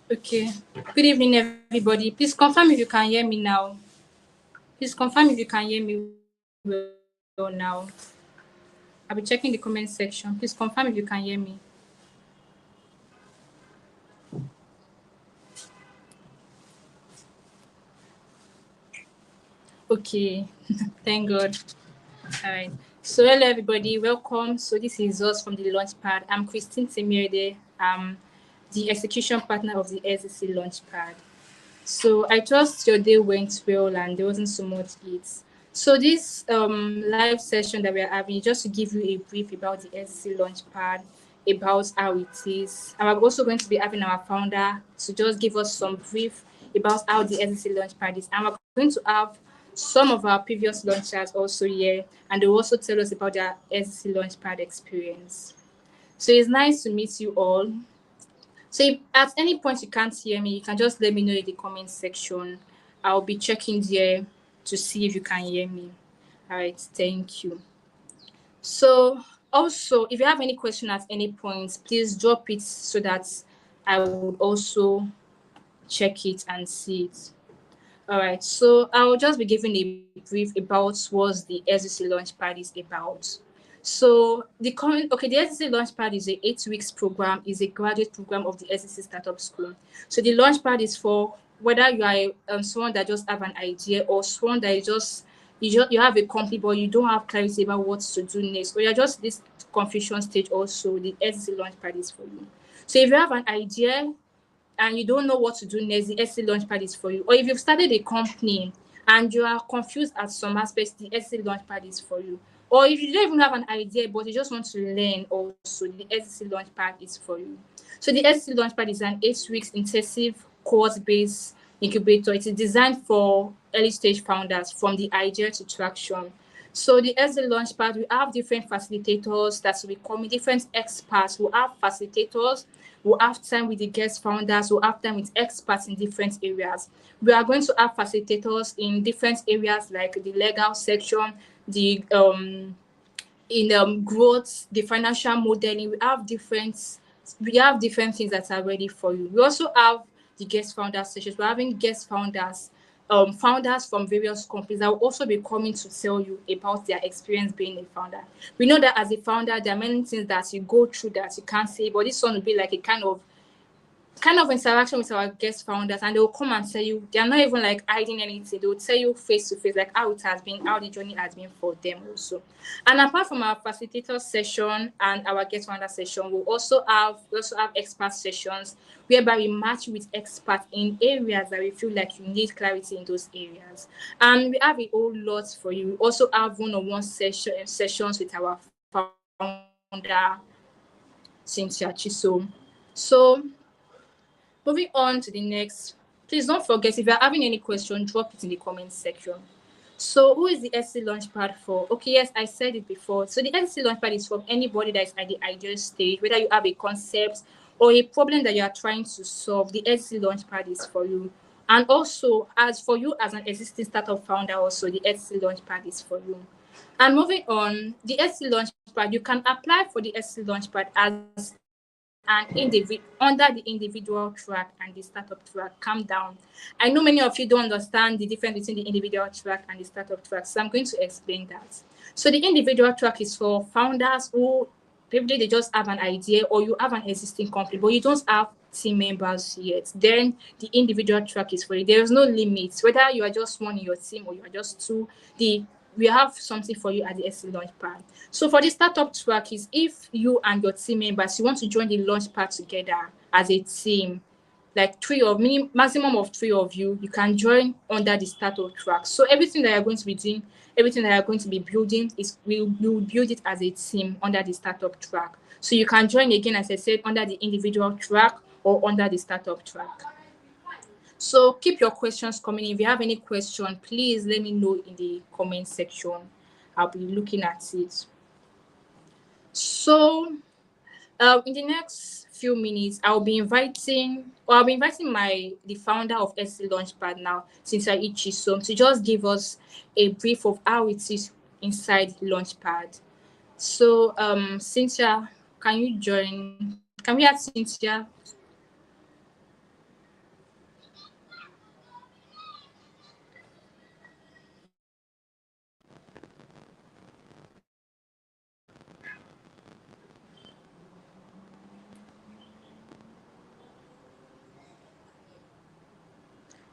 Okay. Good evening, everybody. Please confirm if you can hear me now. Please confirm if you can hear me well now. I'll be checking the comment section. Please confirm if you can hear me. Okay. Thank God. All right. So hello, everybody. Welcome. So this is us from the Launchpad. I'm Christine Temirede. I'm the execution partner of the SDC Launchpad. So I trust your day went well and there wasn't so much heat. So this live session that we are having, just to give you a brief about the SDC Launchpad, about how it is. And we're also going to be having our founder to just give us some brief about how the SDC Launchpad is. And we're going to have some of our previous launchers also here, and they'll also tell us about their SDC Launchpad experience. So it's nice to meet you all. So if at any point you can't hear me, you can just let me know in the comment section. I'll be checking there to see if you can hear me. All right, thank you. So also, if you have any question at any point, please drop it so that I would also check it and see it. All right, so I'll just be giving a brief about what the SDC Launchpad is about. So the SDC Launchpad is a 8 weeks program, is a graduate program of the SDC Startup School. So the Launchpad is for whether you are someone that just have an idea or someone that you have a company but you don't have clarity about what to do next, or you're just this confusion stage also, the SDC Launchpad is for you. So if you have an idea and you don't know what to do next, the SC Launchpad is for you. Or if you've started a company and you are confused at some aspects, the SC Launchpad is for you. Or if you don't even have an idea but you just want to learn also, the SC Launchpad is for you. So the SC Launchpad is an 8 weeks intensive course-based incubator. It is designed for early stage founders from the idea to traction. So the SC Launchpad, we have different facilitators that will be coming, different experts. We have facilitators, we'll have time with the guest founders, we'll have time with experts in different areas. We are going to have facilitators in different areas like the legal section, the growth, the financial modeling. We have different things that are ready for you. We also have the guest founder sessions. We're having guest founders, founders from various companies that will also be coming to tell you about their experience being a founder. We know that as a founder, there are many things that you go through that you can't say, but this one will be like a kind of interaction with our guest founders, and they'll come and tell you, they're not even like hiding anything. They'll tell you face to face, like how it has been, how the journey has been for them also. And apart from our facilitator session and our guest founder session, we also have expert sessions whereby we match with experts in areas that we feel like you need clarity in those areas. And we have a whole lot for you. We also have one-on-one sessions with our founder, Cynthia Chisom. So moving on to the next, please don't forget, if you're having any question, drop it in the comment section. So who is the SC Launchpad for? Okay, yes, I said it before. So the SC Launchpad is for anybody that is at the ideal stage, whether you have a concept or a problem that you are trying to solve, the SC Launchpad is for you. And also, as for you as an existing startup founder, also the SC Launchpad is for you. And moving on, the SC Launchpad, you can apply for the SC Launchpad as under the individual track and the startup track. Calm down. I know many of you don't understand the difference between the individual track and the startup track, so I'm going to explain that. So the individual track is for founders who probably they just have an idea, or you have an existing company but you don't have team members yet. Then the individual track is for you. There is no limits, whether you are just one in your team or you are just two. We have something for you at the SC Launchpad. So for the startup track is if you and your team members, you want to join the Launchpad together as a team, like maximum of 3 of you, you can join under the startup track. So everything that you're going to be doing, everything that you're going to be building we'll build it as a team under the startup track. So you can join again, as I said, under the individual track or under the startup track. So keep your questions coming. If you have any question, please let me know in the comment section. I'll be looking at it. So in the next few minutes, I'll be inviting the founder of SC Launchpad now, Cynthia Chisom, to just give us a brief of how it is inside Launchpad. So Cynthia, can you join? Can we have Cynthia?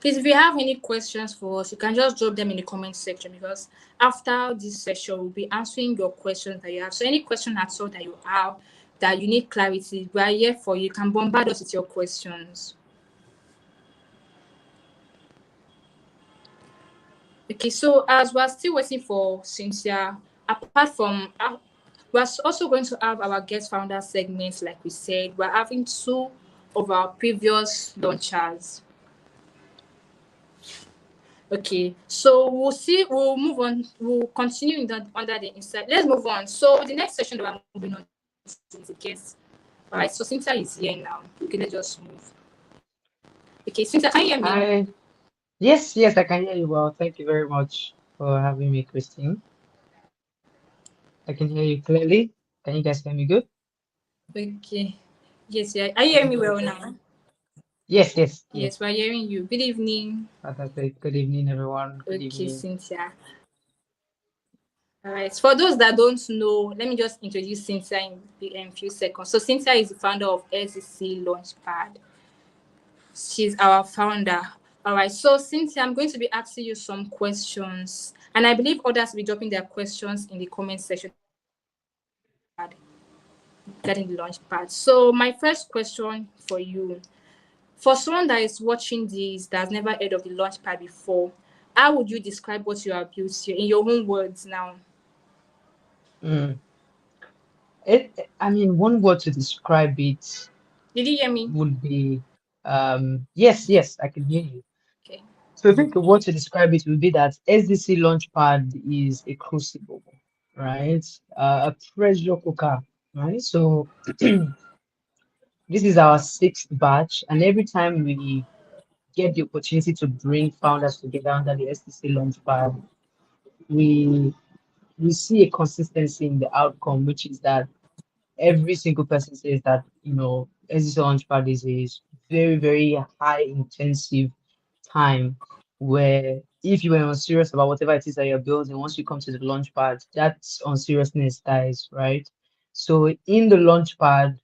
Please, if you have any questions for us, you can just drop them in the comment section, because after this session, we'll be answering your questions that you have. So any question at all that you have that you need clarity, we are here for you. You can bombard us with your questions. Okay, so as we're still waiting for Cynthia, apart from we're also going to have our guest founder segments, like we said. We're having two of our previous launchers. Okay, so we'll see. We'll move on. We'll continue in that under the insight. Let's move on. So the next session that we're moving on to is a guest. All right. So Cynthia is here now. Okay, let's just move. Okay, Cynthia, can you hear me? Hi. Yes, yes, I can hear you well. Thank you very much for having me, Christine. I can hear you clearly. Can you guys hear me good? Okay. Yes, yeah. Are you hearing Okay, me well perfect. now? Yes, yes, Yes, yes. we're hearing you. Good evening. Fantastic. Good evening, everyone. Good Okay, evening. Cynthia. All right. For those that don't know, let me just introduce Cynthia in a few seconds. So Cynthia is the founder of SDC Launchpad. She's our founder. All right. So Cynthia, I'm going to be asking you some questions, and I believe others will be dropping their questions in the comment section regarding the Launchpad. So my first question for you: for someone that is watching this that has never heard of the Launchpad before, how would you describe what you have built here in your own words now? Mm. I mean, one word to describe it Did you hear me? would be, yes, yes, I can hear you. Okay. So I think a word to describe it would be that SDC Launchpad is a crucible, right? A pressure cooker, right? So this is our sixth batch, and every time we get the opportunity to bring founders together under the SDC Launchpad, we we see a consistency in the outcome, which is that every single person says that SDC Launchpad is a very, very high intensive time where if you are unserious about whatever it is that you're building, once you come to the Launchpad, that unseriousness dies, right? So in the Launchpad,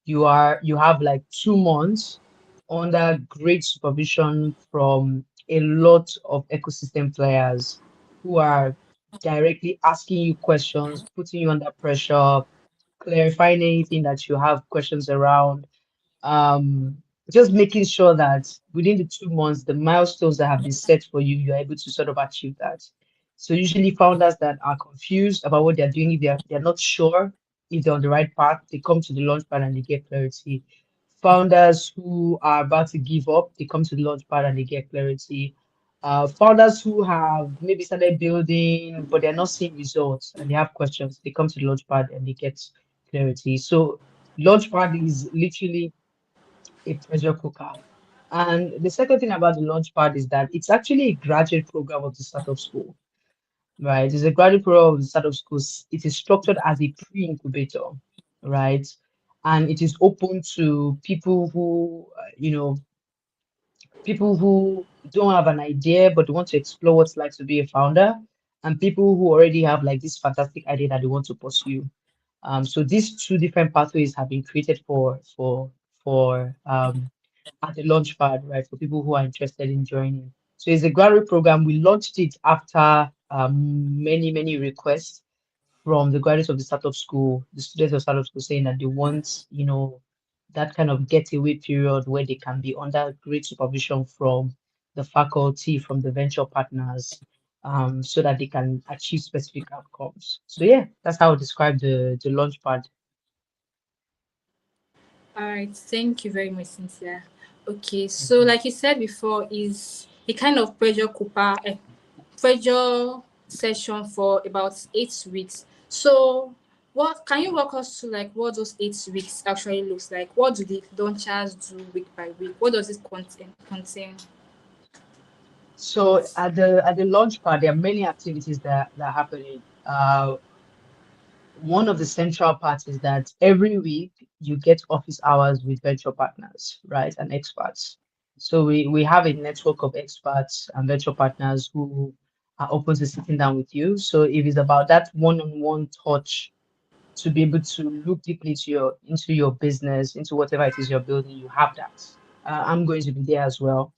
you have like 2 months under great supervision from a lot of ecosystem players who are directly asking you questions, putting you under pressure, clarifying anything that you have questions around, um, just making sure that within the 2 months, the milestones that have been set for you, you're able to sort of achieve that. So usually founders that are confused about what they're doing, if they're not sure if they're on the right path, they come to the launchpad and they get clarity. Founders who are about to give up, they come to the launchpad and they get clarity. Founders who have maybe started building, but they're not seeing results and they have questions, they come to the launchpad and they get clarity. So launchpad is literally a pressure cooker. And the second thing about the Launchpad is that it's actually a graduate program of the startup school, right? It's a graduate program of the startup schools. It is structured as a pre-incubator, right? And it is open to people who, people who don't have an idea but they want to explore what it's like to be a founder, and people who already have like this fantastic idea that they want to pursue. So these two different pathways have been created for at the Launchpad, right, for people who are interested in joining. So it's a graduate program. We launched it after many, many requests from the graduates of the startup school, the students of startup school saying that they want, that kind of getaway period where they can be under great supervision from the faculty, from the venture partners, so that they can achieve specific outcomes. So yeah, that's how I describe the Launchpad. All right, thank you very much, Cynthia. Okay, so Mhm. like you said before, is a kind of pressure session for about 8 weeks. So, what can you walk us through, like what those 8 weeks actually looks like? What do the launchers do week by week? What does it contain? So at the Launchpad, there are many activities that are happening. One of the central parts is that every week you get office hours with venture partners, right, and experts. So we have a network of experts and venture partners who are open to sitting down with you. So if it's about that one-on-one touch to be able to look deeply into your business, into whatever it is you're building, you have that. I'm going to be there as well.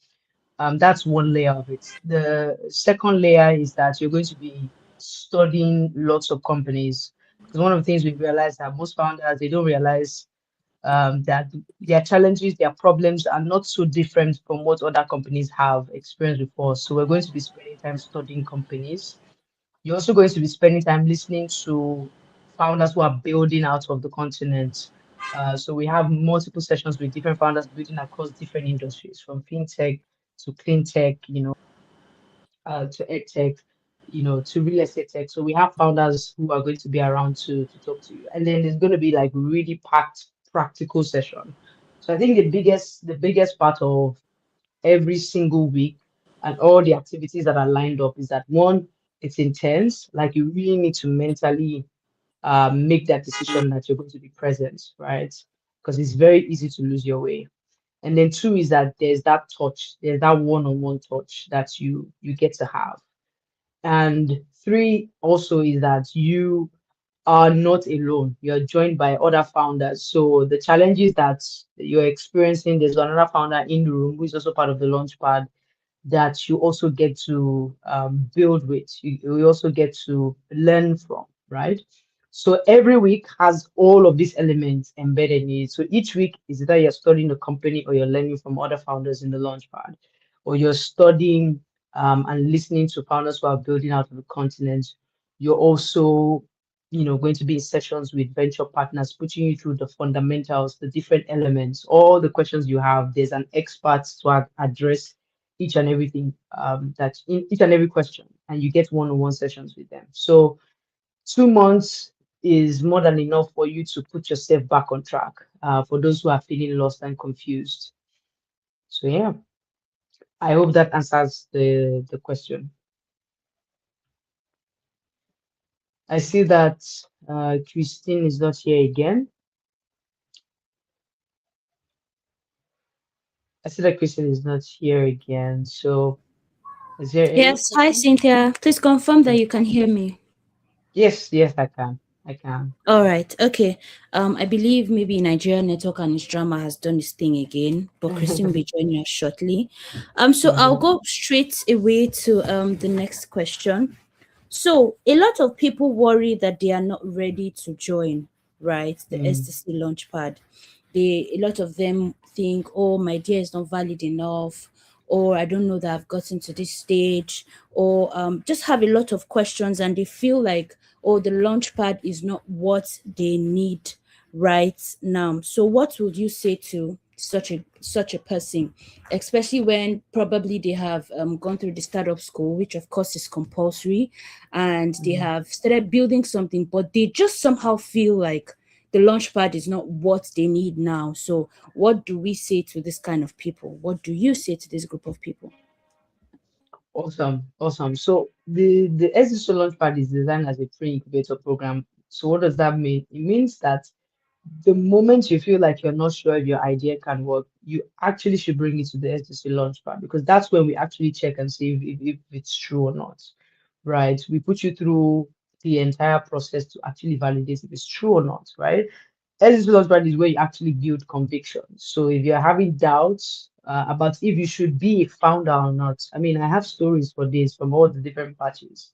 That's one layer of it. The second layer is that you're going to be studying lots of companies. Because one of the things we realize that most founders, they don't realize that their challenges, their problems are not so different from what other companies have experienced before. So we're going to be spending time studying companies. You're also going to be spending time listening to founders who are building out of the continent. So we have multiple sessions with different founders building across different industries, from fintech to clean tech, to edtech, to real estate tech. So we have founders who are going to be around to talk to you. And then there's going to be like really packed practical session. So I think the biggest part of every single week and all the activities that are lined up is that one, it's intense. Like you really need to mentally make that decision that you're going to be present, right? Because it's very easy to lose your way. And then two is that there's that touch, there's that one-on-one touch that you get to have. And three also is that you are not alone. You're joined by other founders. So the challenges that you're experiencing, there's another founder in the room who is also part of the Launchpad that you also get to build with. You also get to learn from, right? So every week has all of these elements embedded in it. So each week is either you're studying the company or you're learning from other founders in the Launchpad, or you're studying and listening to founders who are building out of the continent. You're also, going to be in sessions with venture partners, putting you through the fundamentals, the different elements, all the questions you have. There's an expert to address each and everything that in each and every question, and you get one-on-one sessions with them. So 2 months is more than enough for you to put yourself back on track, for those who are feeling lost and confused. So yeah, I hope that answers the question. I see that Christine is not here again. I see that Christine is not here again. So is there any Yes, hi question? Cynthia. Please confirm that you can hear me. Yes, yes, I can. I can. All right, okay. I believe maybe Nigerian network and its drama has done this thing again, but Christine will be joining us shortly. So I'll Mhm. go straight away to the next question. So a lot of people worry that they are not ready to join, right? The Mm, SDC Launchpad. A lot of them think, oh, my idea is not valid enough, or I don't know that I've gotten to this stage, or just have a lot of questions, and they feel like, oh, the Launchpad is not what they need right now. So, what would you say to such a person, especially when probably they have gone through the startup school, which of course is compulsory, and they mm. have started building something, but they just somehow feel like the launchpad is not what they need now. So, what do we say to this kind of people? What do you say to this group of people? Awesome, awesome. So the SDC Launchpad is designed as a pre-incubator program. So what does that mean? It means that the moment you feel like you're not sure if your idea can work, you actually should bring it to the SDC Launchpad, because that's when we actually check and see if it's true or not. Right? We put you through the entire process to actually validate if it's true or not, right? SSP Launchpad is where you actually build conviction. So if you're having doubts about if you should be a founder or not, I mean, I have stories for this from all the different parties.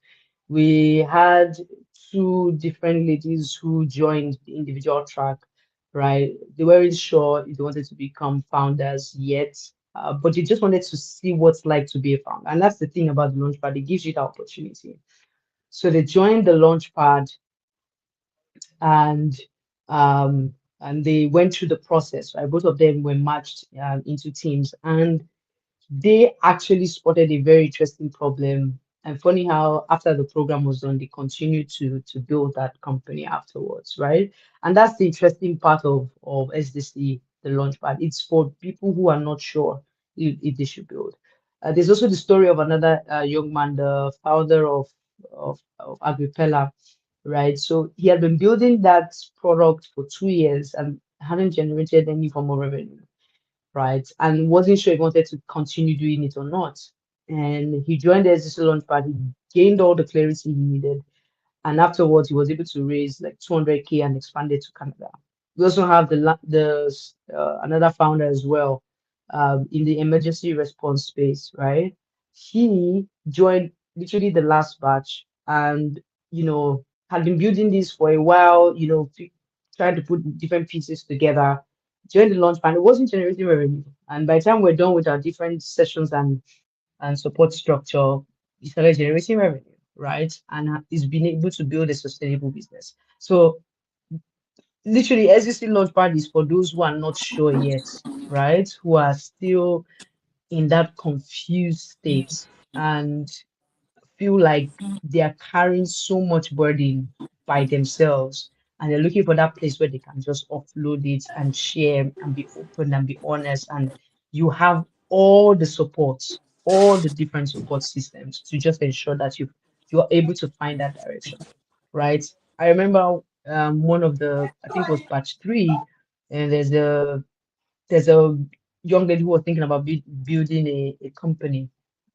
We had two different ladies who joined the individual track, right? They weren't sure if they wanted to become founders yet, but they just wanted to see what's like to be a founder. And that's the thing about the Launchpad, it gives you the opportunity. So they joined the Launchpad, and um, and they went through the process. Right, both of them were matched into teams, and they actually spotted a very interesting problem. And funny how after the program was done, they continued to build that company afterwards, right? And that's the interesting part of SDC, the Launchpad. It's for people who are not sure if they should build. There's also the story of another young man, the founder of Agripella, right? So he had been building that product for 2 years and hadn't generated any form of revenue, right? And wasn't sure if he wanted to continue doing it or not. And he joined the SEC Launchpad. He gained all the clarity he needed. And afterwards, he was able to raise like 200K and expanded to Canada. We also have the another founder as well. in the emergency response space, right? He joined literally the last batch and, had been building this for a while, trying to put different pieces together. Joined the launch and it wasn't generating revenue. And by the time we're done with our different sessions and support structure, he started generating revenue, right? And he's been able to build a sustainable business. So literally, SDC Launchpad is for those who are not sure yet, right? Who are still in that confused state and feel like they are carrying so much burden by themselves, and they're looking for that place where they can just offload it and share and be open and be honest, and you have all the supports, all the different support systems to just ensure that you're able to find that direction, right? I remember one of the, I think it was batch 3, and there's a young lady who was thinking about building a company,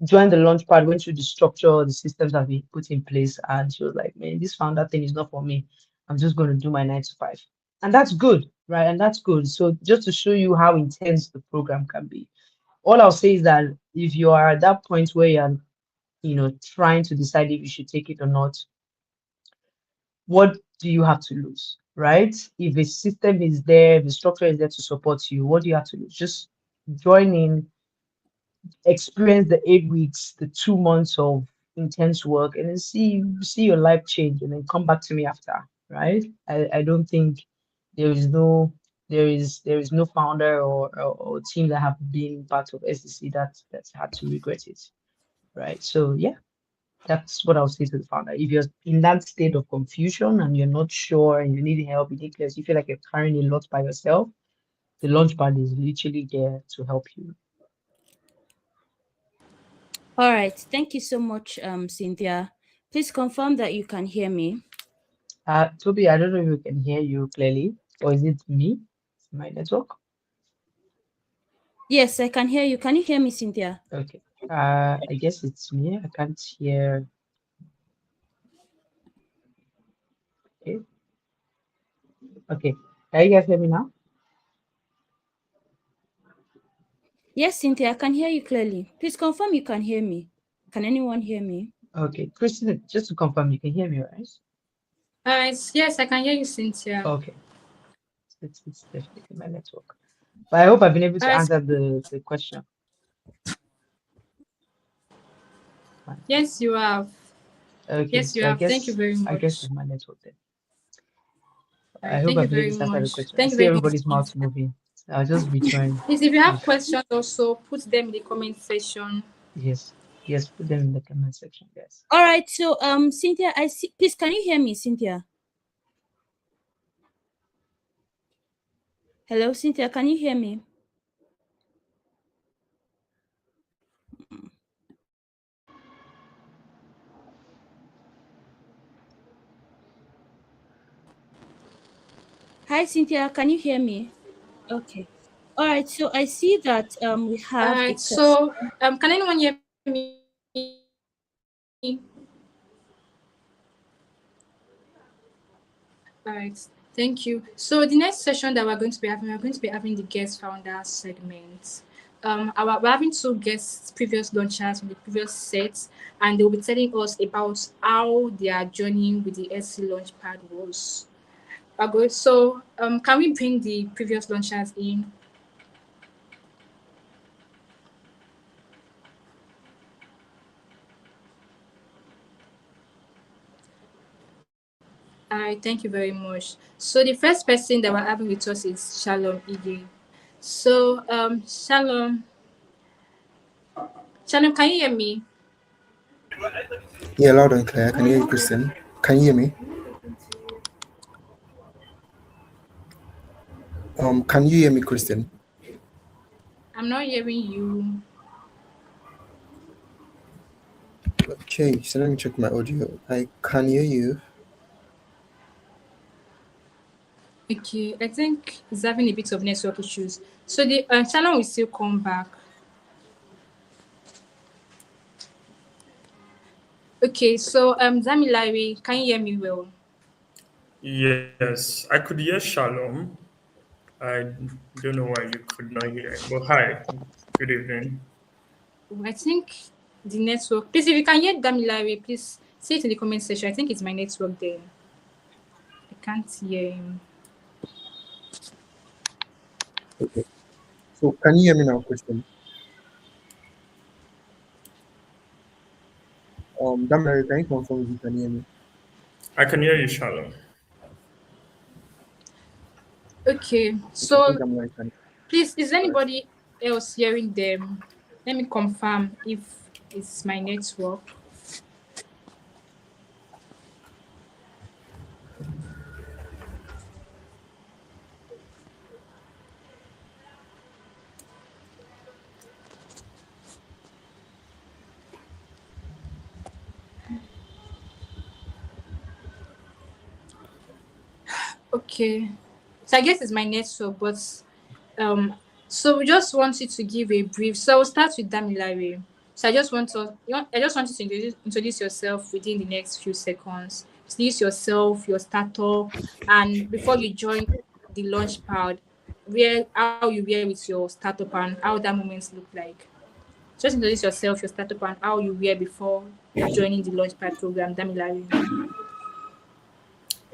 joined the Launchpad, went through the structure, the systems that we put in place, and she was like, man, this founder thing is not for me. I'm just going to do my 9 to 5. And that's good, right? And that's good. So just to show you how intense the program can be, all I'll say is that if you are at that point where you're, trying to decide if you should take it or not, what do you have to lose, right? If a system is there, if the structure is there to support you, what do you have to lose? Just join in, experience the 8 weeks, the 2 months of intense work, and then see your life change, and then come back to me after, right? I don't think there is no founder or team that have been part of SDC that's had to regret it, right? So yeah, that's what I'll say to the founder. If you're in that state of confusion and you're not sure and you need help, you feel like you're carrying a lot by yourself, the Launchpad is literally there to help you. All right. Thank you so much, Cynthia. Please confirm that you can hear me. Toby, I don't know if we can hear you clearly, or is it me? My network? Yes, I can hear you. Can you hear me, Cynthia? Okay. I guess it's me. I can't hear. Okay. Okay. Can you guys hear me now? Yes, Cynthia, I can hear you clearly. Please confirm you can hear me. Can anyone hear me? Okay. Christine, just to confirm, you can hear me, right? Yes, I can hear you, Cynthia. Okay. It's definitely my network. But I hope I've been able to answer the question. Fine. Yes, you have. Okay. Yes, you So have. Thank you very I guess much. it's my network then. All I right, hope thank you I've been very able to answer the much. question. I Thank you see very much. everybody's mouth moving. So I'll just rejoin. Please, if you have questions, also put them in the comment section. Yes, put them in the comment section, guys. All right. So, Cynthia, I see. Please, can you hear me, Cynthia? Hello, Cynthia. Can you hear me? Hi, Cynthia. Can you hear me? Okay. All right. So I see that we All have a right. question. So, can anyone hear me? All right. Thank you. So the next session that we're going to be having the guest founder segment. We're having 2 guests, previous launchers from the previous sets, and they'll be telling us about how their journey with the SC Launchpad was. Okay, so can we bring the previous launchers in? All right, thank you very much. So the first person that we're having with us is Shalom Ige. So Shalom, can you hear me? Yeah, loud and clear. I can hear you, Christian. Can you hear me? Can you hear me, Christian? I'm not hearing you. Okay, so let me check my audio. I can hear you. Okay, I think it's having a bit of network issues. So the channel will still come back. Okay, so Zamilari, can you hear me well? Yes, I could hear Shalom. I don't know why you could not hear. But hi, good evening. I think the network. Please, if you can hear Damilare, please say it in the comment section. I think it's my network there. I can't hear him. Okay. So can you hear me now, Christian? Damari, can you confirm if you can hear me? I can hear you, Shalom. Okay, Okay, I think so Damari can. please, is All right. anybody else hearing them? Let me confirm if it's my network. Okay, so I guess it's my network, but um, so we just want you to give a brief. So I'll start with Damilare. So I just want you to introduce yourself within the next few seconds. Introduce yourself, your startup, and before you join the Launchpad, where how you were with your startup and how that moment look like. Just introduce yourself, your startup, and how you were before joining the Launchpad program, Damilare.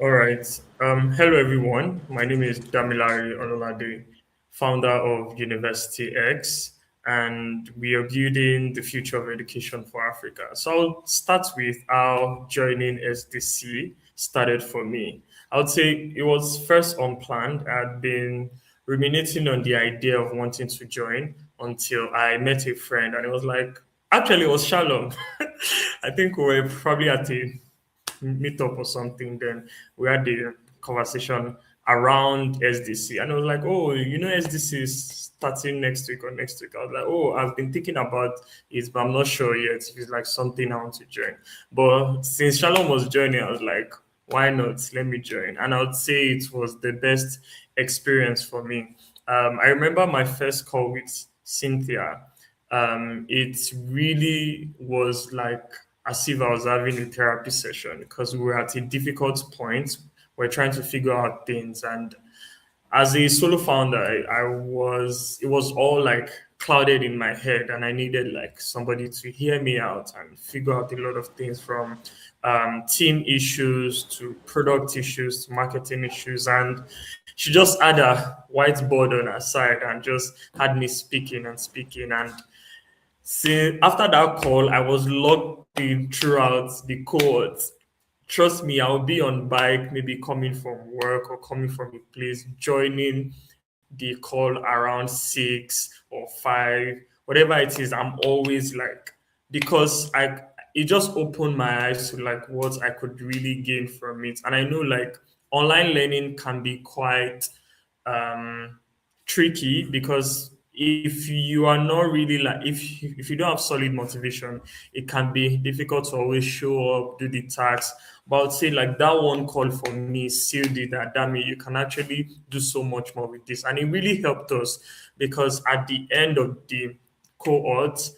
All right. Hello, everyone. My name is Damilari Ololade, founder of University X, and we are building the future of education for Africa. So I'll start with how joining SDC started for me. I would say it was first unplanned. I'd been ruminating on the idea of wanting to join until I met a friend, and it was like, actually, it was Shalom. I think we were probably at a meetup or something, then we had the conversation around SDC. And I was like, oh, SDC is starting next week or next week. I was like, oh, I've been thinking about it, but I'm not sure yet if it's like something I want to join. But since Shalom was joining, I was like, why not? Let me join. And I would say it was the best experience for me. I remember my first call with Cynthia. It really was like as if I was having a therapy session because we were at a difficult point. We're trying to figure out things. And as a solo founder, it was all like clouded in my head, and I needed like somebody to hear me out and figure out a lot of things from team issues to product issues to marketing issues. And she just had a whiteboard on her side and just had me speaking and speaking. And since after that call, I was locked in throughout the cohort. Trust me, I'll be on bike, maybe coming from work or coming from a place, joining the call around 6 or 5, whatever it is. I'm always like, because it just opened my eyes to like what I could really gain from it. And I know like online learning can be quite um tricky because if you are not really like if you don't have solid motivation, it can be difficult to always show up, do the tasks. But I'd say like that one call for me sealed it that damn it, you can actually do so much more with this. And it really helped us because at the end of the cohort,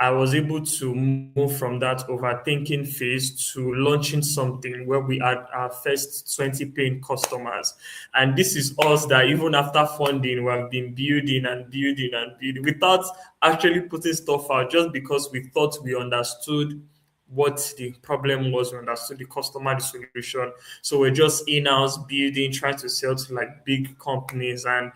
I was able to move from that overthinking phase to launching something where we had our first 20 paying customers. And this is us that even after funding, we have been building and building and building without actually putting stuff out just because we thought we understood what the problem was, we understood the customer, the solution. So we're just in-house building, trying to sell to like big companies. And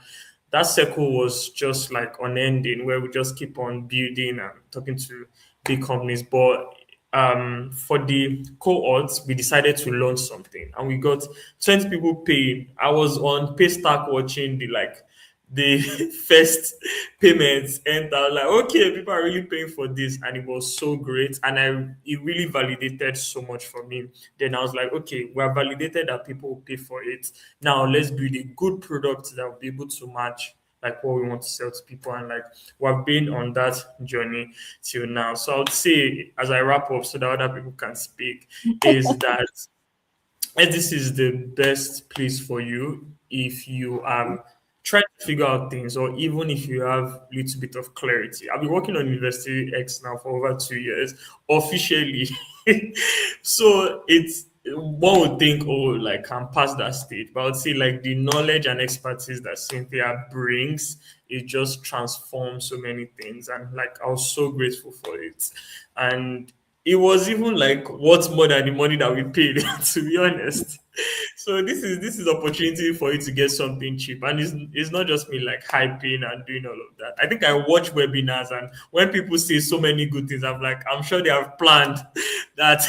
that circle was just like unending where we just keep on building and talking to big companies. But for the cohorts, we decided to launch something and we got 20 people paying. I was on Paystack watching the first payments, and I was like, okay, people are really paying for this, and it was so great. And it really validated so much for me. Then I was like, okay, we are validated that people will pay for it. Now let's build a good product that will be able to match like what we want to sell to people. And like we've been on that journey till now. So I would say, as I wrap up so that other people can speak, is that this is the best place for you if you are trying to figure out things, or even if you have a little bit of clarity. I've been working on University X now for over 2 years officially. So one would think, oh, like I'm past that stage, but I would say like the knowledge and expertise that Cynthia brings, it just transforms so many things, and like I was so grateful for it. And it was even like what's more than the money that we paid, to be honest. So this is opportunity for you to get something cheap, and it's not just me like hyping and doing all of that. I think I watch webinars, and when people say so many good things, I'm like, I'm sure they have planned that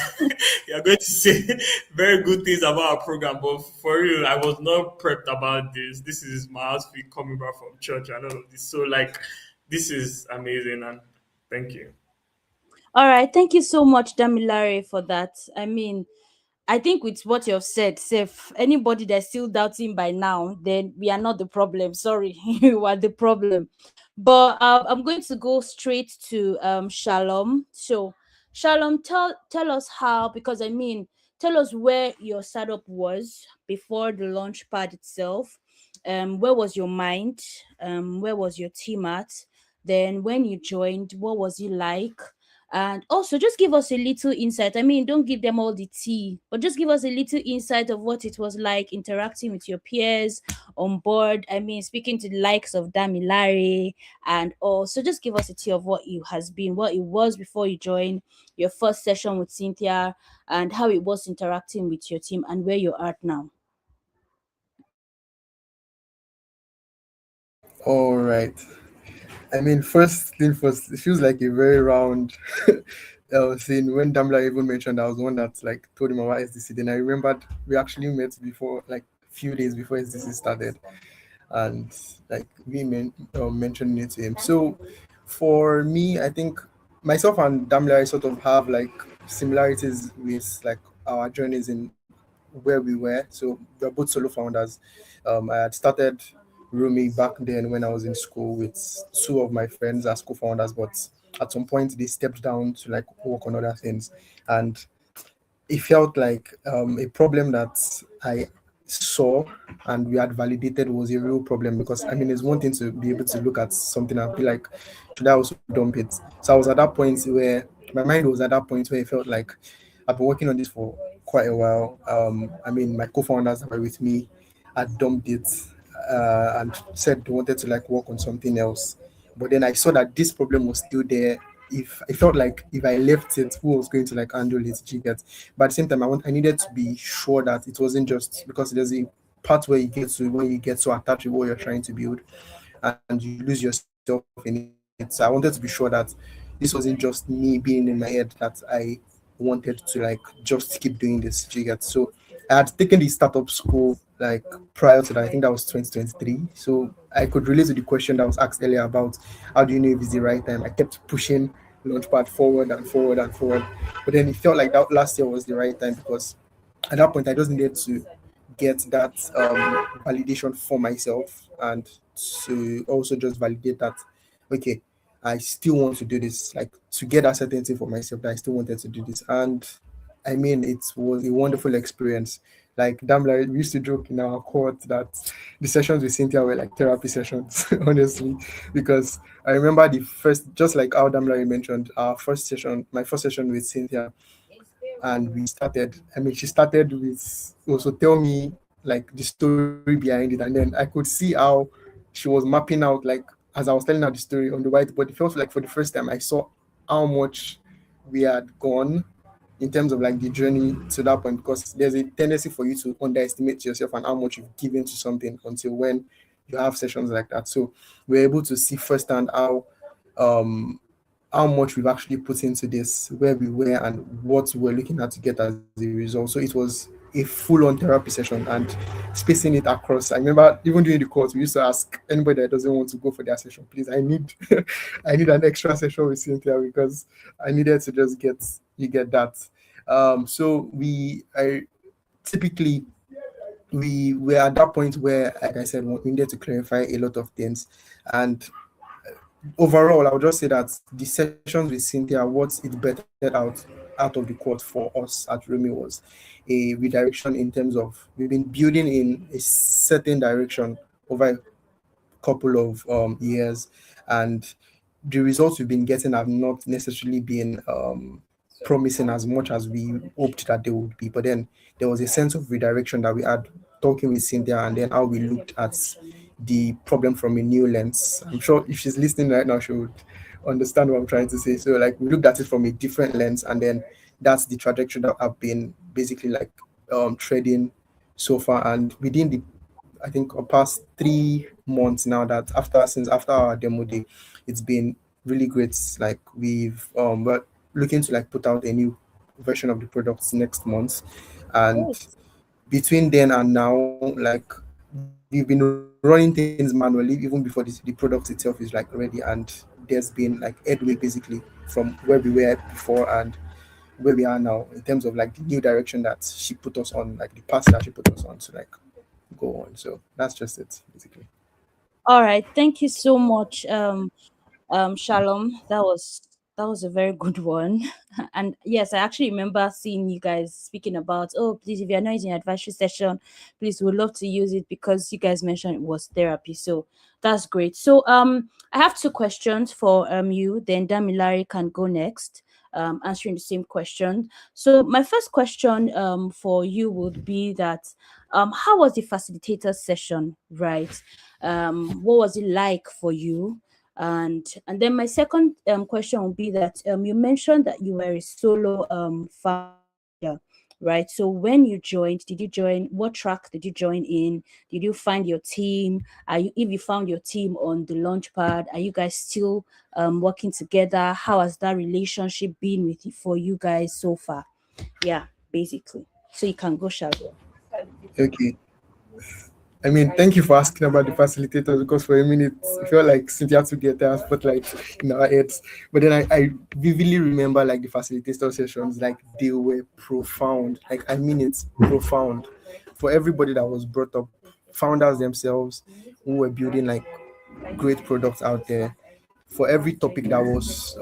they are going to say very good things about our program. But for real, I was not prepped about this. This is my outfit coming back from church and all of this. So like, this is amazing, and thank you. All right, thank you so much, Damilare, for that. I mean, I think with what you've said, Seth, anybody that's still doubting by now, then we are not the problem. Sorry, you are the problem. But I'm going to go straight to Shalom. So, Shalom, tell us how, because I mean, tell us where your startup was before the launch pad itself. Where was your mind? Where was your team at? Then when you joined, what was it like? And also, just give us a little insight. I mean, don't give them all the tea, but just give us a little insight of what it was like interacting with your peers on board. I mean, speaking to the likes of Damilare and also just give us a tea of what it has been, what it was before you joined your first session with Cynthia, and how it was interacting with your team and where you're at now. All right. I mean, first thing first, it feels like a very round thing. When Damla even mentioned, I was the one that like told him about SDC. Then I remembered we actually met before, like a few days before SDC started, and like mentioned it to him. So for me, I think myself and Damla sort of have like similarities with like our journeys in where we were. So we're both solo founders. I had started Rumi back then when I was in school with two of my friends as co-founders, but at some point they stepped down to like work on other things, and it felt like a problem that I saw and we had validated was a real problem, because I mean it's one thing to be able to look at something and be like, should I also dump it? So I was at that point where my mind was at that point where it felt like I've been working on this for quite a while. I mean, my co-founders that were with me had dumped it and said they wanted to like work on something else. But then I saw that this problem was still there. If I felt like if I left it, who was going to like handle it? Do you get? But at the same time, I needed to be sure that it wasn't just because there's a part where you get to when you get so attached with what you're trying to build and you lose yourself in it. So I wanted to be sure that this wasn't just me being in my head that I wanted to like just keep doing this. Do you get? So I had taken the startup school like prior to that. I think that was 2023. So I could relate to the question that was asked earlier about how do you know if it's the right time. I kept pushing Launchpad forward and forward and forward, but then it felt like that last year was the right time because at that point I just needed to get that validation for myself and to also just validate that okay, I still want to do this, like to get that certainty for myself that I still wanted to do this. And I mean, it was a wonderful experience. Like Damla, we used to joke in our court that the sessions with Cynthia were like therapy sessions, honestly, because I remember the first, just like how Damla mentioned, our first session, my first session with Cynthia, and we started. I mean, she started with also tell me like the story behind it, and then I could see how she was mapping out like as I was telling her the story on the whiteboard. It felt like for the first time I saw how much we had gone in terms of like the journey to that point, because there's a tendency for you to underestimate yourself and how much you've given to something until when you have sessions like that. So we're able to see firsthand um how much we've actually put into this, where we were, and what we're looking at to get as a result. So it was a full-on therapy session and spacing it across. I remember even during the course, we used to ask anybody that doesn't want to go for their session, please, I need I need an extra session with Cynthia because I needed to just get that. So I typically we were at that point where, like I said, we needed to clarify a lot of things. And overall, I would just say that the sessions with Cynthia, what it bettered out of the court for us at Rumi was a redirection in terms of we've been building in a certain direction over a couple of years, and the results we've been getting have not necessarily been promising as much as we hoped that they would be. But then there was a sense of redirection that we had talking with Cynthia, and then how we looked at the problem from a new lens. I'm sure if she's listening right now, she would understand what I'm trying to say. So like we looked at it from a different lens, and then that's the trajectory that I've been basically like trading so far. And within the I think past 3 months now, that after our demo day, it's been really great. Like we're looking to like put out a new version of the products next month, and Great. between then and now, like we've been running things manually even before the product itself is like ready, and there's been like headway basically from where we were before and where we are now in terms of like the new direction that she put us on, like the path that she put us on to like go on. So that's just it basically. All right. Thank you so much, Shalom. That was a very good one. And yes, I actually remember seeing you guys speaking about, oh, please, if you're not using advisory session, please, we'd love to use it because you guys mentioned it was therapy. So that's great. So I have two questions for you, then Damilari can go next, answering the same question. So my first question for you would be that how was the facilitator session, right? What was it like for you? And then my second question would be that you mentioned that you were a solo founder, right? So when you joined, did you join, what track did you join in? Did you find your team? If you found your team on the Launchpad, are you guys still working together? How has that relationship been for you guys so far? Yeah, basically. So you can go, Shalom. Okay. I mean, thank you for asking about the facilitators, because for a minute I felt like Cynthia to get that spotlight in our heads. But then I vividly remember like the facilitator sessions, like they were profound. Like I mean it's profound for everybody that was brought up, founders themselves who were building like great products out there. For every topic that was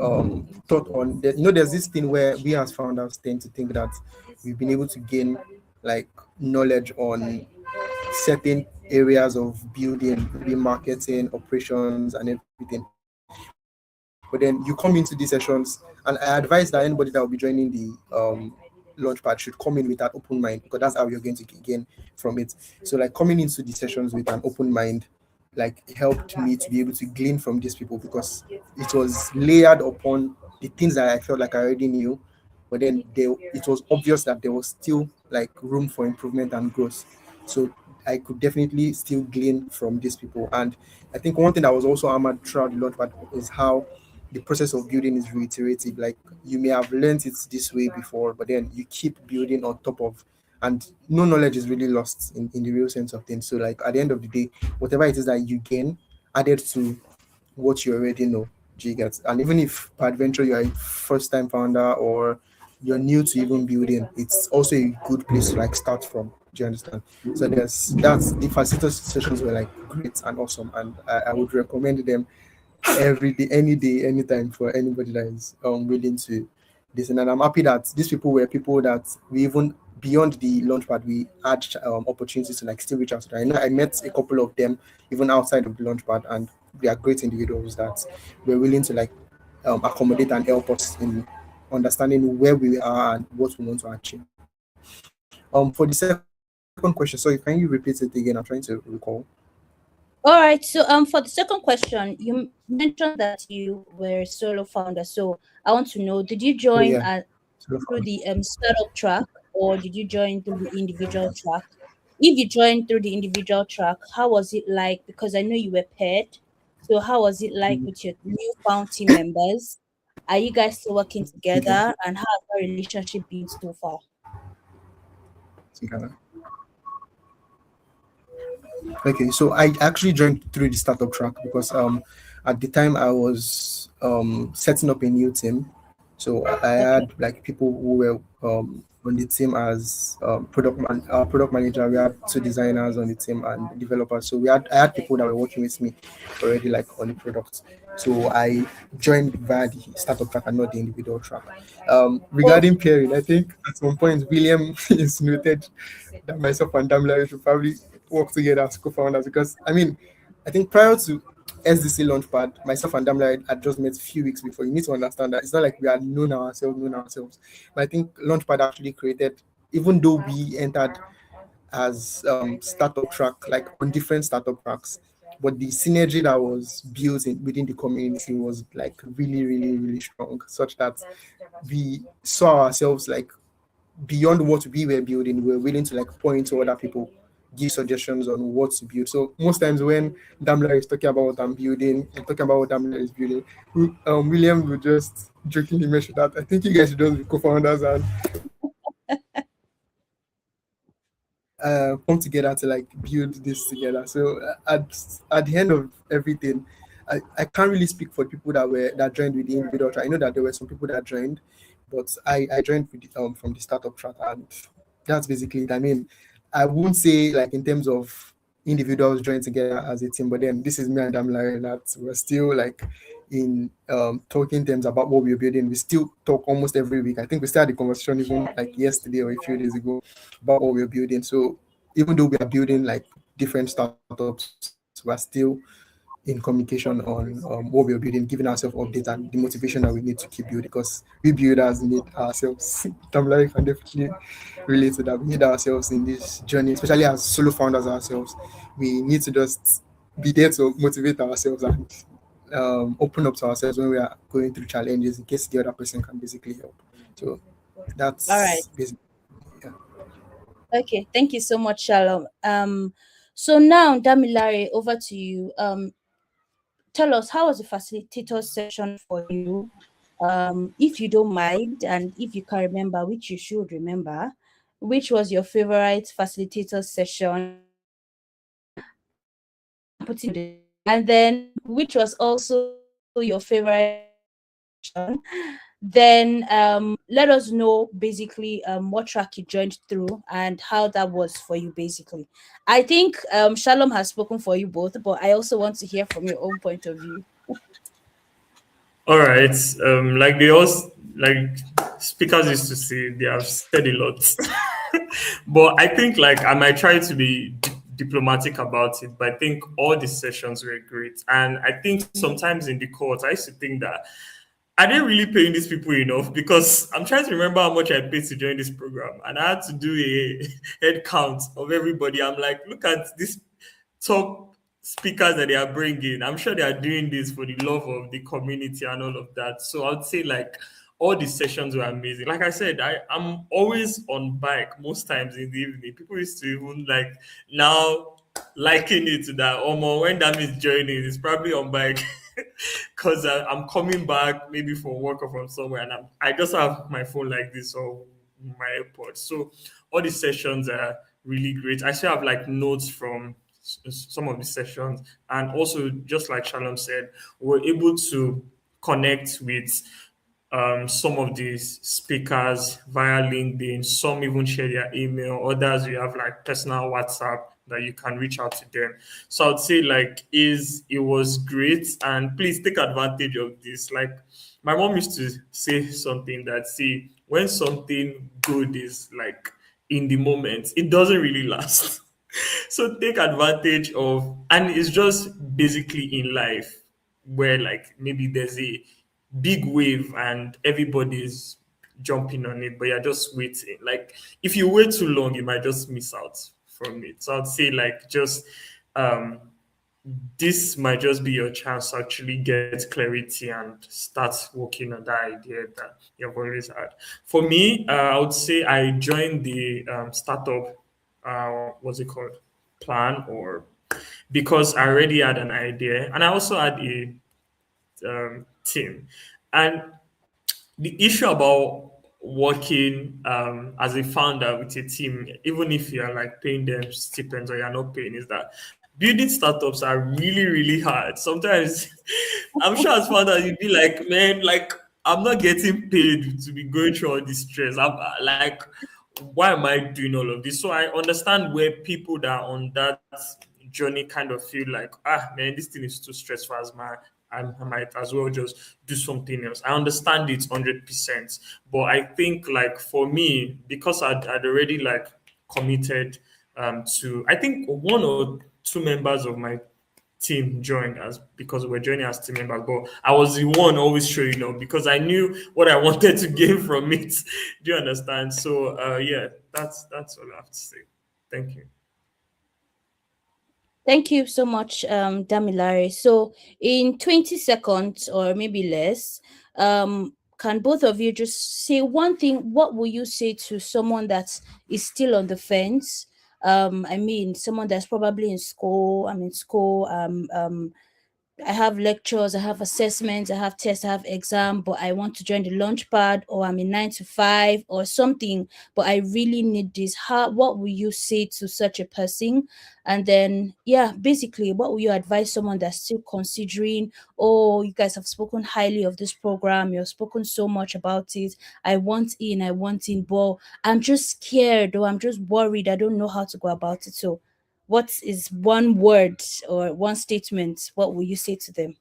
taught on, there's this thing where we as founders tend to think that we've been able to gain like knowledge on certain areas of building, maybe marketing, operations, and everything. But then you come into these sessions, and I advise that anybody that will be joining the Launchpad should come in with that open mind, because that's how you're going to gain from it. So like coming into the sessions with an open mind like helped me to be able to glean from these people, because it was layered upon the things that I felt like I already knew, but then it was obvious that there was still like room for improvement and growth. So I could definitely still glean from these people. And I think one thing that was also hammered throughout the lot, but is how the process of building is reiterative. Like you may have learned it this way before, but then you keep building on top of, and no knowledge is really lost in the real sense of things. So like at the end of the day, whatever it is that you gain added to what you already know, do you get? And even if peradventure you're a first time founder or you're new to even building, it's also a good place to like start from. Do you understand? So that's the facilitator sessions were like great and awesome, and I would recommend them every day, any day, anytime, for anybody that is willing to listen. And I'm happy that these people were people that we even beyond the Launchpad we had opportunities to like still reach out to. I know I met a couple of them even outside of the Launchpad, and they are great individuals that were willing to like accommodate and help us in understanding where we are and what we want to achieve. For the second question, sorry, can you repeat it again? I'm trying to recall. All right. So for the second question, you mentioned that you were a solo founder. So I want to know, did you Oh join yeah. through the startup track, or did you join through the individual track? If you joined through the individual track, how was it like? Because I know you were paired. So how was it like with your newfound team members? Are you guys still working Okay. together? And how has the relationship been so far? Okay. Okay, so I actually joined through the startup track because at the time I was setting up a new team. So I Okay. had like people who were on the team as product manager. We had two designers on the team and developers. So I had people that were working with me already like on the product. So I joined via the startup track and not the individual track. Oh, Regarding pairing, I think at some point William insinuated that myself and Damla should probably work together as co-founders, because I mean, I think prior to SDC Launchpad, myself and Damla had just met a few weeks before. You need to understand that it's not like we had known ourselves. But I think Launchpad actually created, even though we entered as startup track, like on different startup tracks, but the synergy that was built within the community was like really, really, really strong, such that we saw ourselves like beyond what we were building, we were willing to like point to other people, give suggestions on what to build. So most times when Damla is talking about what I'm building, I'm talking about what Damla is building, William will just jokingly mention that I think you guys should just be co-founders and come together to like build this together. So at the end of everything, I can't really speak for people that joined with the individual track. I know that there were some people that joined, but I joined with from the startup track, and that's basically it. I mean, I won't say like in terms of individuals joined together as a team, but then this is me and Damla that we're still like in talking terms about what we're building. We still talk almost every week. I think we started the conversation even like yesterday or a few days ago about what we're building. So even though we are building like different startups, we're still in communication on what we're building, giving ourselves updates and the motivation that we need to keep building, because we builders need ourselves. Tamla can definitely relate to that. We need ourselves in this journey, especially as solo founders ourselves. We need to just be there to motivate ourselves and open up to ourselves when we are going through challenges in case the other person can basically help. So that's All right. basically, yeah. Okay, thank you so much, Shalom. So now, Damilare, over to you. Tell us, how was the facilitator session for you? If you don't mind, and if you can remember, which you should remember, which was your favorite facilitator session? And then which was also your favorite session? Then let us know basically what track you joined through and how that was for you basically. I think Shalom has spoken for you both, but I also want to hear from your own point of view. All right. Like they all like speakers used to say, they have said a lot. But I think like I might try to be diplomatic about it, but I think all the sessions were great. And I think sometimes in the court, I used to think that I didn't really paying these people enough, because I'm trying to remember how much I paid to join this program, and I had to do a head count of everybody. I'm like, look at this top speakers that they are bringing. I'm sure they are doing this for the love of the community and all of that. So I'd say like all the sessions were amazing. Like I said, I'm always on bike most times in the evening. People used to even like now liken it to that. When Dam is joining, it's probably on bike. Because I'm coming back maybe from work or from somewhere, and I just have my phone like this or my AirPods. So all the sessions are really great. I still have like notes from some of the sessions, and also just like Shalom said, we're able to connect with some of these speakers via LinkedIn. Some even share their email. Others, you have like personal WhatsApp that you can reach out to them. So I'd say like it was great, and please take advantage of this. Like my mom used to say something that, see, when something good is like in the moment, it doesn't really last. So take advantage of, and it's just basically in life where like maybe there's a big wave and everybody's jumping on it, but you're just waiting. Like if you wait too long, you might just miss out from it. So I'd say like just um this might just be your chance to actually get clarity and start working on that idea that you've always had. For me, I would say I joined the startup, what's it called, plan, or because I already had an idea, and I also had a team. And the issue about working as a founder with a team, even if you're like paying them stipends or you're not paying, is that building startups are really, really hard. Sometimes I'm sure as founders, you'd be like, man, like I'm not getting paid to be going through all this stress. I'm like, why am I doing all of this? So I understand where people that are on that journey kind of feel like, man, this thing is too stressful as I might as well just do something else. I understand it 100%, but I think like for me, because I'd already like committed to, I think one or two members of my team joined as because we're joining as team members, but I was the one always showing up because I knew what I wanted to gain from it. Do you understand? So yeah, that's all I have to say. Thank you. Thank you so much, Damilare. So, in 20 seconds or maybe less, can both of you just say one thing? What will you say to someone that is still on the fence? I mean, someone that's probably in school. I'm in school. I have lectures, I have assessments, I have tests, I have exam, but I want to join the Launchpad, or I'm in 9 to 5 or something, but I really need this. What will you say to such a person? And then, yeah, basically, what will you advise someone that's still considering? Oh, you guys have spoken highly of this program, you've spoken so much about it. I want in, but I'm just scared, or I'm just worried. I don't know how to go about it. So what is one word or one statement? What will you say to them?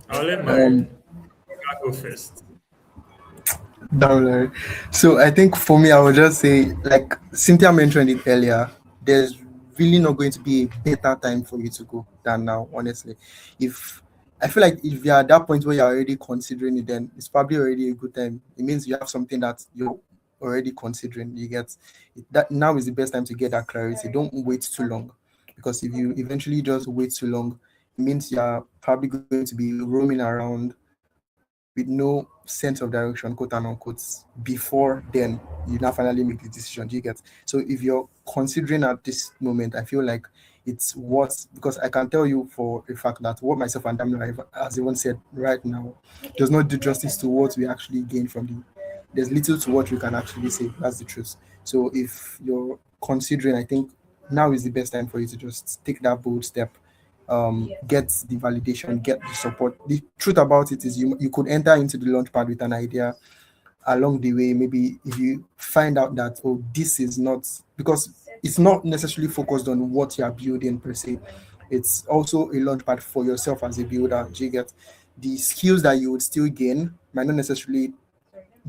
I'll let my Um, guy go first. Down there. So I think for me, I would just say, like Cynthia mentioned it earlier, there's really not going to be a better time for you to go than now, honestly. If I feel like if you're at that point where you're already considering it, then it's probably already a good time. It means you have something that you're already considering. You get it, that now is the best time to get that clarity. Don't wait too long, because if you eventually just wait too long, it means you're probably going to be roaming around with no sense of direction, quote and unquote, before then you now finally make the decision. Do you get? So if you're considering at this moment, I feel like it's what, because I can tell you for a fact that what myself and Damien, as everyone said right now, does not do justice to what we actually gain from the. There's little to what we can actually say. That's the truth. So if you're considering, I think now is the best time for you to just take that bold step, get the validation, get the support. The truth about it is you could enter into the launchpad with an idea. Along the way, maybe if you find out that, oh, this is not, because it's not necessarily focused on what you're building per se, it's also a launchpad for yourself as a builder. Do you get? The skills that you would still gain might not necessarily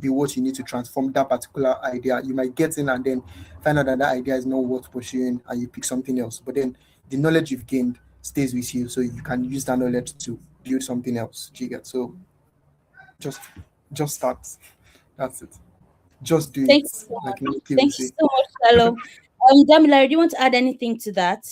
be what you need to transform that particular idea. You might get in and then find out that that idea is not worth pursuing, and you pick something else. But then the knowledge you've gained stays with you, so you can use that knowledge to build something else. Do you get? So just just start. That's it. Just do Thank it. you so Like much. people Thank will you say. so much, Shalom. Damilare, do you want to add anything to that?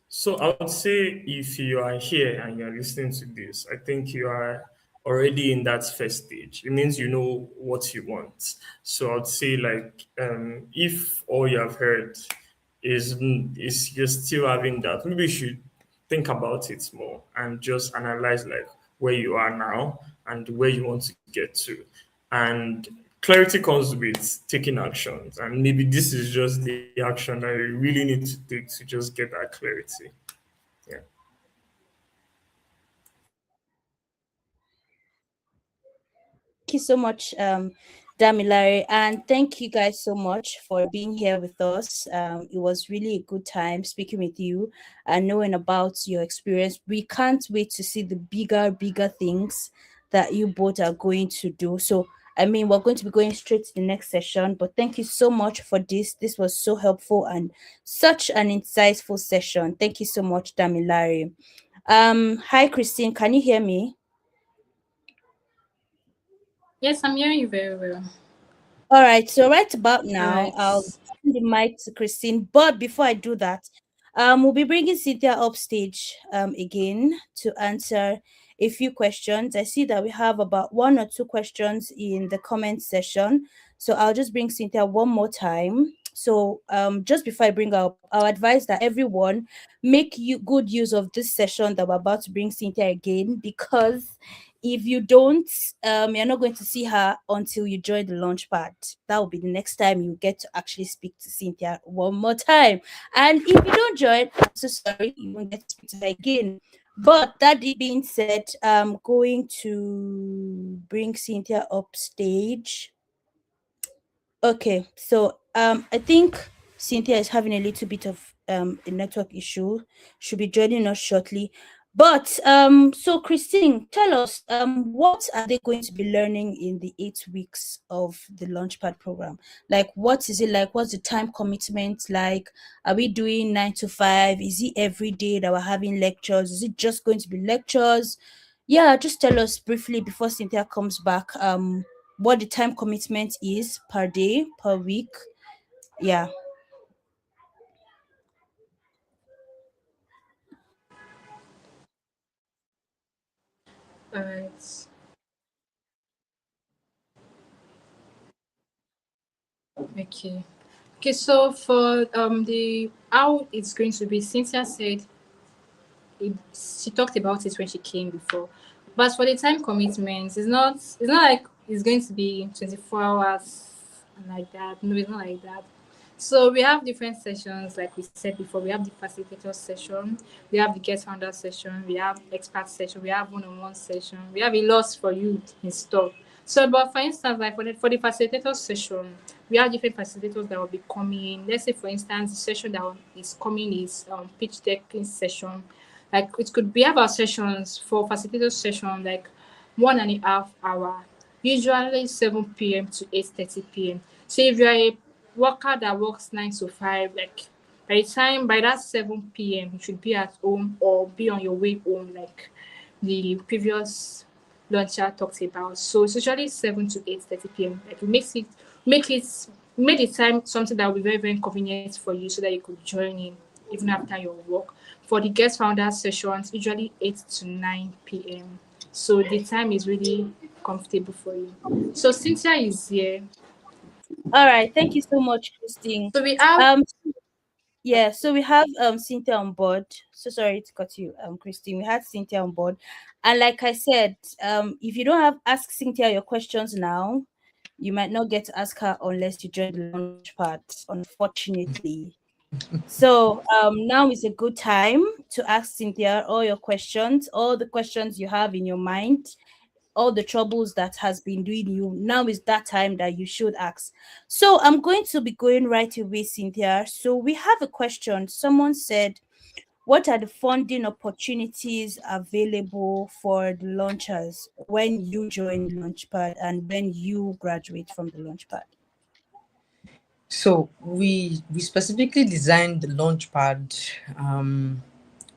So I would say if you are here and you're listening to this, I think you are already in that first stage. It means you know what you want. So I'd say like if all you have heard is you're still having that, maybe you should think about it more and just analyze like where you are now and where you want to get to. And clarity comes with taking actions. And maybe this is just the action that you really need to take to just get that clarity. Yeah. Thank you so much, Damilare, and thank you guys so much for being here with us. It was really a good time speaking with you and knowing about your experience. We can't wait to see the bigger things that you both are going to do. So, I mean, we're going to be going straight to the next session, but thank you so much for this. This was so helpful and such an insightful session. Thank you so much, Damilare. Hi, Christine. Can you hear me? Yes, I'm hearing you very well. All right, so right about All now, right. I'll send the mic to Christine. But before I do that, we'll be bringing Cynthia upstage again to answer a few questions. I see that we have about one or two questions in the comment section, so I'll just bring Cynthia one more time. So just before I bring her up, I'll advise that everyone make you good use of this session that we're about to bring Cynthia again, because if you don't, you're not going to see her until you join the Launchpad. That will be the next time you get to actually speak to Cynthia one more time. And if you don't join, I'm so sorry, you won't get to speak to her again. But that being said, I'm going to bring Cynthia up stage. Okay, so I think Cynthia is having a little bit of a network issue. She'll be joining us shortly. But so Christine, tell us what are they going to be learning in the 8 weeks of the Launchpad program? Like, what is it like? What's the time commitment like? Are we doing 9 to 5? Is it every day that we're having lectures? Is it just going to be lectures? Yeah, just tell us briefly before Cynthia comes back. What the time commitment is per day, per week. Yeah. All right. Okay. Okay, so for the how it's going to be, Cynthia said she talked about it when she came before. But for the time commitment, it's not like it's going to be 24 hours like that. No, it's not like that. So we have different sessions, like we said before. We have the facilitator session, we have the guest founder session, we have expert session, we have one-on-one session, we have a lot for you in store. So, but for instance, like for the facilitator session, we have different facilitators that will be coming. Let's say, for instance, the session that is coming is pitch decking session. Like it could be about sessions for facilitator session, like 1.5 hour, usually 7 p.m. to 8:30 p.m. So if you're a worker that works 9 to 5, like by that 7 p.m. you should be at home or be on your way home, like the previous launcher talked about. So it's usually 7 to 8:30 p.m. Like it make it make the time something that will be very, very convenient for you so that you could join in even after your work. For the guest founder sessions, usually 8 to 9 p.m. So the time is really comfortable for you. So Cynthia is here. All right. Thank you so much, Christine. So we have Um, Yeah, so we have Cynthia on board. So sorry to cut you, Christine. We had Cynthia on board. And like I said, if you don't have ask Cynthia your questions now, you might not get to ask her unless you join the launch part, unfortunately. So now is a good time to ask Cynthia all your questions, all the questions you have in your mind, all the troubles that has been doing you. Now is that time that you should ask. So I'm going to be going right away, Cynthia. So we have a question. Someone said, what are the funding opportunities available for the launchers when you join Launchpad and when you graduate from the Launchpad? So we specifically designed the Launchpad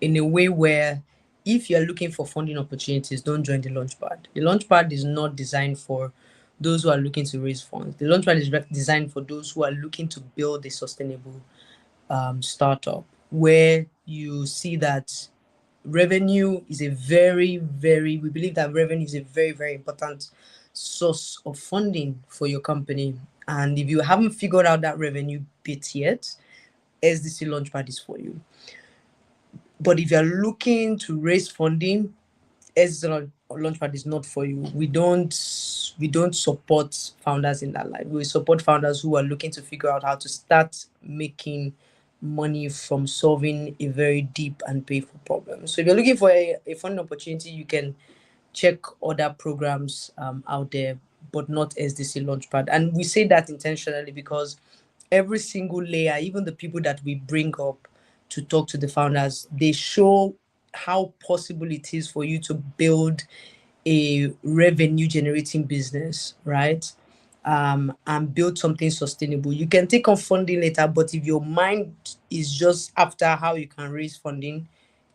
in a way where if you're looking for funding opportunities, don't join the Launchpad. The Launchpad is not designed for those who are looking to raise funds. The Launchpad is designed for those who are looking to build a sustainable startup where you see that revenue is a we believe that revenue is a very, very important source of funding for your company. And if you haven't figured out that revenue bit yet, SDC Launchpad is for you. But if you're looking to raise funding, SDC Launchpad is not for you. We don't support founders in that line. We support founders who are looking to figure out how to start making money from solving a very deep and painful problem. So if you're looking for a funding opportunity, you can check other programs out there, but not SDC Launchpad. And we say that intentionally because every single layer, even the people that we bring up to talk to the founders, they show how possible it is for you to build a revenue generating business, right? And build something sustainable. You can take on funding later, but if your mind is just after how you can raise funding,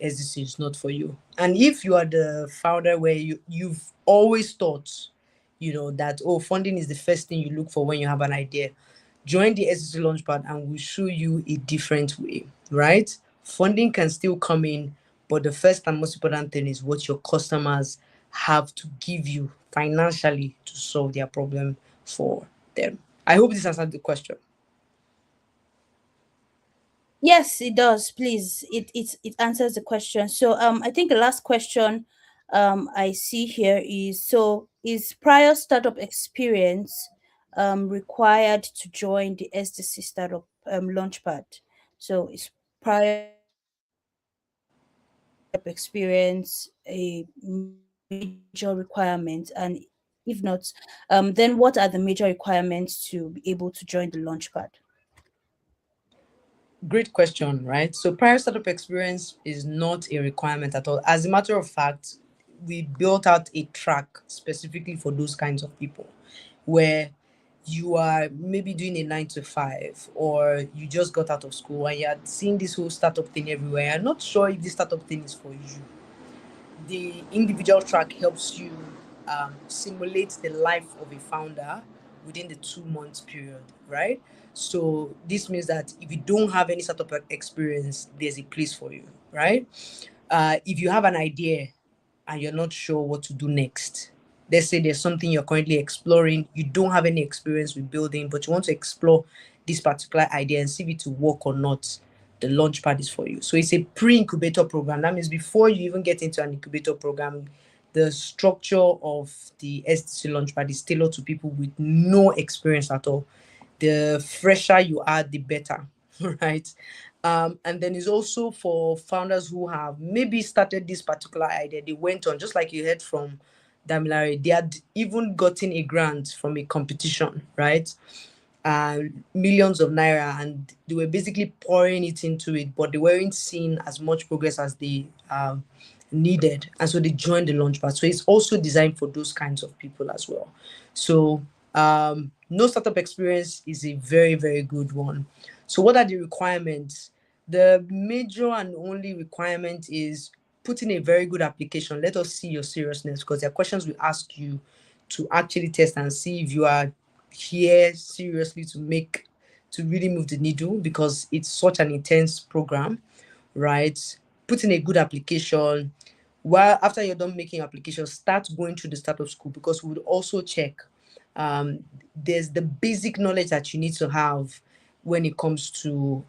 SDC is not for you. And if you are the founder where you've always thought, that funding is the first thing you look for when you have an idea, join the SDC Launchpad and we'll show you a different way, right? Funding can still come in, but the first and most important thing is what your customers have to give you financially to solve their problem for them. I hope this answered the question. Yes, it does. Please, it answers the question. So I think the last question I see here is, so is prior startup experience required to join the SDC startup launchpad? So is prior experience a major requirement, and if not, then what are the major requirements to be able to join the launchpad? great question, right? So prior startup experience is not a requirement at all. As a matter of fact, we built out a track specifically for those kinds of people, where you are maybe doing a 9 to 5, or you just got out of school and you're seeing this whole startup thing everywhere. You're not sure if this startup thing is for you. The individual track helps you simulate the life of a founder within the 2 months period, right? So this means that if you don't have any startup experience, there's a place for you, right? If you have an idea and you're not sure what to do next, let's say there's something you're currently exploring, you don't have any experience with building, but you want to explore this particular idea and see if it will work or not, the Launchpad is for you. So it's a pre-incubator program. That means before you even get into an incubator program, the structure of the SDC Launchpad is tailored to people with no experience at all. The fresher you are, the better, right? And then it's also for founders who have maybe started this particular idea. They went on, just like you heard from Damilare, they had even gotten a grant from a competition, right? Millions of naira, and they were basically pouring it into it, but they weren't seeing as much progress as they needed, and so they joined the Launchpad. So it's also designed for those kinds of people as well. So no startup experience is a very, very good one. So what are the requirements? The major and only requirement is putting a very good application. Let us see your seriousness, because there are questions we ask you to actually test and see if you are here seriously to really move the needle, because it's such an intense program, right? Put in a good application. While after you're done making applications, start going through the startup school, because we would also check there's the basic knowledge that you need to have when it comes to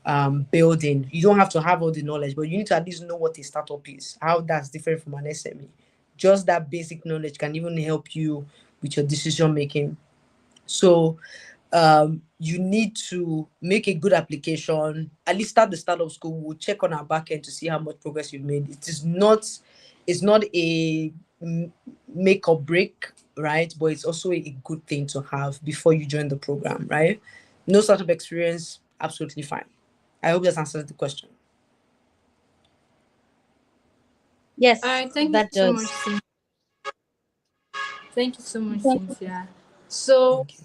building. You don't have to have all the knowledge, but you need to at least know what a startup is, how that's different from an SME. Just that basic knowledge can even help you with your decision making. So you need to make a good application, at least start the startup school. We'll check on our back end to see how much progress you've made. It's not a make or break, right? But it's also a good thing to have before you join the program, right? No startup experience, absolutely fine. I hope that answers the question. Yes, All right, thank you that so does. much, Cynthia. Thank you so much, Thank you. Cynthia. So, Thank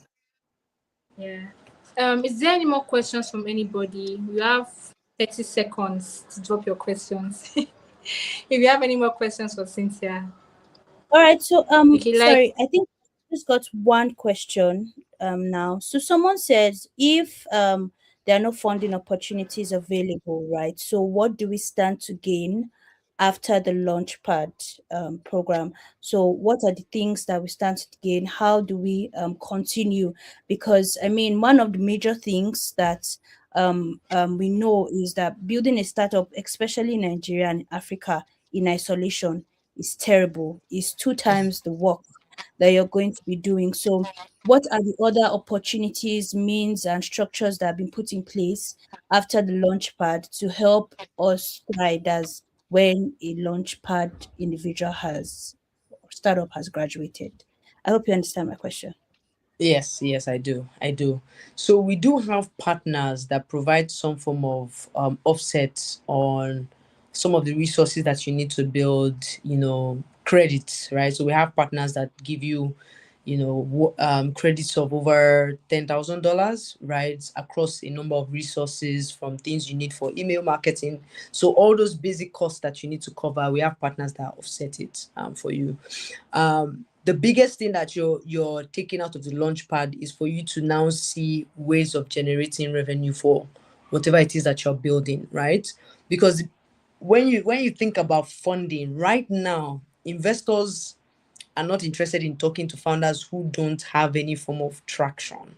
you. yeah. Is there any more questions from anybody? You have 30 seconds to drop your questions. If you have any more questions for Cynthia. All right, so Okay, sorry, I think I just got one question now. So someone says if there are no funding opportunities available, right? So what do we stand to gain after the Launchpad program? So what are the things that we stand to gain? How do we continue? Because I mean, one of the major things that we know is that building a startup, especially in Nigeria and Africa, in isolation is terrible. It's 2 times the work that you're going to be doing. So, what are the other opportunities, means, and structures that have been put in place after the Launchpad to help us thrive as when a Launchpad individual has startup has graduated? I hope you understand my question. Yes, I do. So we do have partners that provide some form of offset on some of the resources that you need to build, credits, right? So we have partners that give you, credits of over $10,000, right, across a number of resources, from things you need for email marketing. So all those basic costs that you need to cover, we have partners that offset it for you. The biggest thing that you're taking out of the Launchpad is for you to now see ways of generating revenue for whatever it is that you're building, right? Because when you think about funding right now, investors are not interested in talking to founders who don't have any form of traction,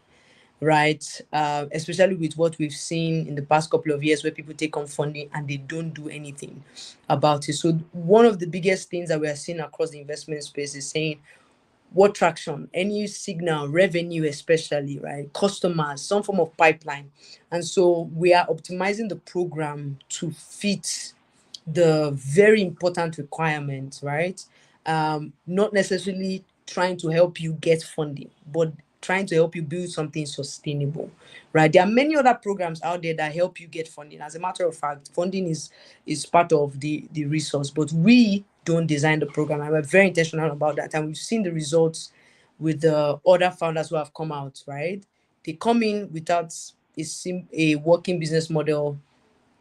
right? Especially with what we've seen in the past couple of years, where people take on funding and they don't do anything about it. So one of the biggest things that we are seeing across the investment space is saying, what traction, any signal, revenue especially, right? Customers, some form of pipeline. And so we are optimizing the program to fit the very important requirements, right? Not necessarily trying to help you get funding, but trying to help you build something sustainable, right? There are many other programs out there that help you get funding. As a matter of fact, funding is part of the resource, but we don't design the program, and we're very intentional about that. And we've seen the results with the other founders who have come out, right? They come in without a working business model.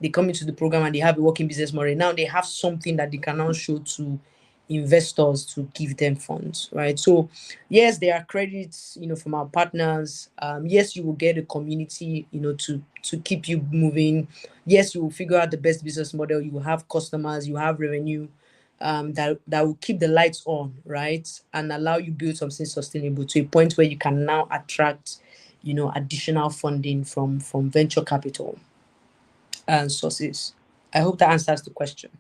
They come into the program and they have a working business model. Now they have something that they can now show to investors to give them funds, right? So yes, there are credits, from our partners. Yes, you will get a community, to keep you moving. Yes, you will figure out the best business model. You will have customers, you have revenue, that will keep the lights on, right? And allow you build something sustainable to a point where you can now attract, additional funding from venture capital and sources. I hope that answers the question.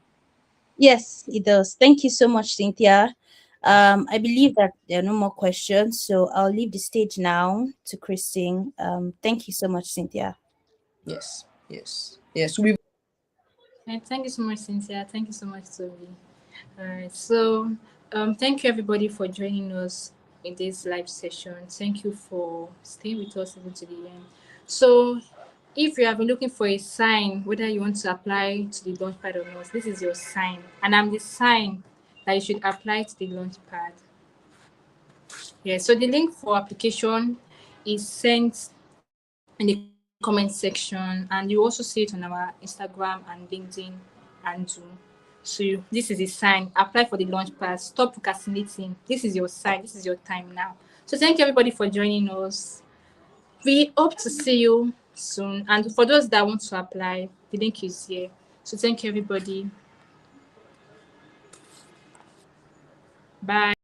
Yes, it does. Thank you so much, Cynthia. I believe that there are no more questions, so I'll leave the stage now to Christine. Thank you so much, Cynthia. Yes. Thank you so much, Cynthia. Thank you so much, Toby. All right. So, thank you everybody for joining us in this live session. Thank you for staying with us even to the end. So, if you have been looking for a sign, whether you want to apply to the Launchpad or not, this is your sign. And I'm the sign that you should apply to the Launchpad. Yeah, so the link for application is sent in the comment section, and you also see it on our Instagram and LinkedIn and Zoom. So this is a sign. Apply for the Launchpad. Stop procrastinating. This is your sign. This is your time now. So thank you everybody for joining us. We hope to see you soon. And for those that want to apply, the link is here. So thank you everybody. Bye.